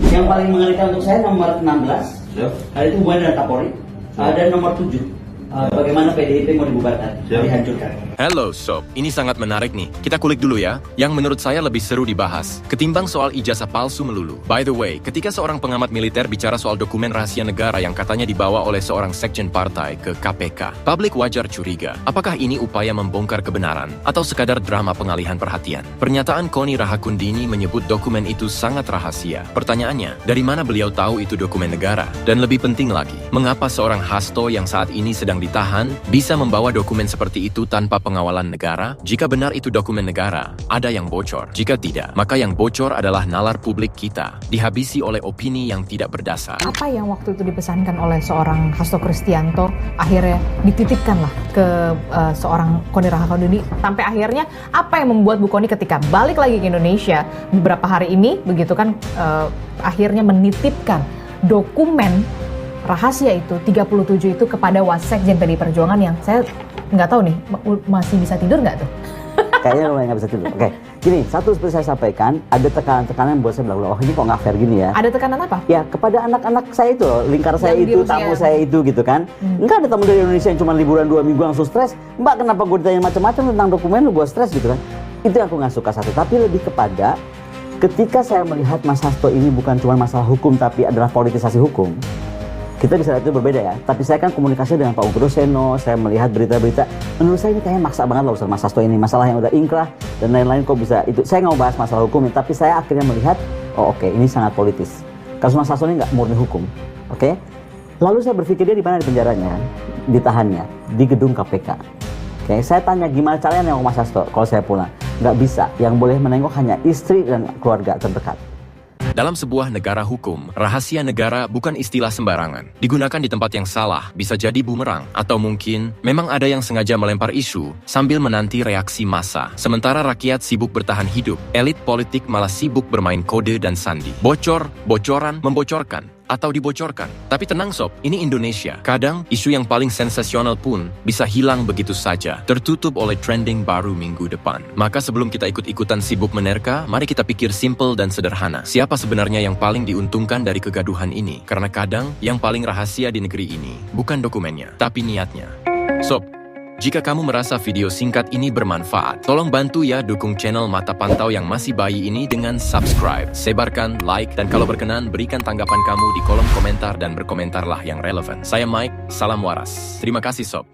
Yang paling mengerikan untuk saya nomor 16, hal itu hubungan dengan Kapolri, dan nomor 7, bagaimana PDIP mau dibubarkan, dihancurkan. Halo Sob, ini sangat menarik nih. Kita kulik dulu ya. Yang menurut saya lebih seru dibahas ketimbang soal ijazah palsu melulu. By the way, ketika seorang pengamat militer bicara soal dokumen rahasia negara yang katanya dibawa oleh seorang sekjen partai ke KPK, publik wajar curiga. Apakah ini upaya membongkar kebenaran atau sekadar drama pengalihan perhatian? Pernyataan Koni Rahakundini menyebut dokumen itu sangat rahasia. Pertanyaannya, dari mana beliau tahu itu dokumen negara? Dan lebih penting lagi, mengapa seorang Hasto yang saat ini sedang ditahan bisa membawa dokumen seperti itu tanpa pengawalan negara? Jika benar itu dokumen negara, ada yang bocor. Jika tidak, maka yang bocor adalah nalar publik kita, dihabisi oleh opini yang tidak berdasar. Apa yang waktu itu dipesankan oleh seorang Hasto Kristianto akhirnya dititipkanlah ke seorang Koni Rahakundini, sampai akhirnya apa yang membuat Bu Koni ketika balik lagi ke Indonesia beberapa hari ini, begitu kan, akhirnya menitipkan dokumen rahasia itu 37 itu kepada Wasekjen PDI Perjuangan yang saya nggak tahu nih masih bisa tidur nggak tuh? Kayaknya lumayan nggak bisa tidur. Oke, gini, satu seperti saya sampaikan, ada tekanan-tekanan yang buat saya bilang, oh ini kok nggak fair gini ya. Ada tekanan apa? Ya, kepada anak-anak saya itu, lingkar saya Yang itu, tamu saya itu gitu kan. Enggak ada tamu dari Indonesia yang cuma liburan 2 minggu langsung stres. Mbak, kenapa gue ditanya macam-macam tentang dokumen lu buat stres gitu kan. Itu yang aku nggak suka satu. Tapi lebih kepada, ketika saya melihat Mas Hasto ini bukan cuma masalah hukum, tapi adalah politisasi hukum. Kita bisa lihat itu berbeda ya, tapi saya kan komunikasi dengan Pak Ungkuro Seno, saya melihat berita-berita, menurut saya ini kayaknya maksa banget loh Mas Hasto ini, masalah yang udah ingkrah dan lain-lain kok bisa itu. Saya nggak mau bahas masalah hukum, tapi saya akhirnya melihat, oh oke, ini sangat politis. Kasus Mas Hasto ini nggak murni hukum, oke? Lalu saya berpikir dia di mana di penjaranya, ditahannya, di gedung KPK. Oke, saya tanya gimana caranya nengok Mas Hasto kalau saya pulang, nggak bisa, yang boleh menengok hanya istri dan keluarga terdekat. Dalam sebuah negara hukum, rahasia negara bukan istilah sembarangan. Digunakan di tempat yang salah, bisa jadi bumerang. Atau mungkin, memang ada yang sengaja melempar isu sambil menanti reaksi massa. Sementara rakyat sibuk bertahan hidup, elit politik malah sibuk bermain kode dan sandi. Bocor, bocoran, membocorkan, atau dibocorkan. Tapi tenang sob, ini Indonesia. Kadang, isu yang paling sensasional pun bisa hilang begitu saja, tertutup oleh trending baru minggu depan. Maka sebelum kita ikut-ikutan sibuk menerka, mari kita pikir simple dan sederhana. Siapa sebenarnya yang paling diuntungkan dari kegaduhan ini? Karena kadang, yang paling rahasia di negeri ini, bukan dokumennya, tapi niatnya. Sob, jika kamu merasa video singkat ini bermanfaat, tolong bantu ya dukung channel Mata Pantau yang masih bayi ini dengan subscribe, sebarkan, like, dan kalau berkenan berikan tanggapan kamu di kolom komentar dan berkomentarlah yang relevan. Saya Mike, salam waras. Terima kasih sob.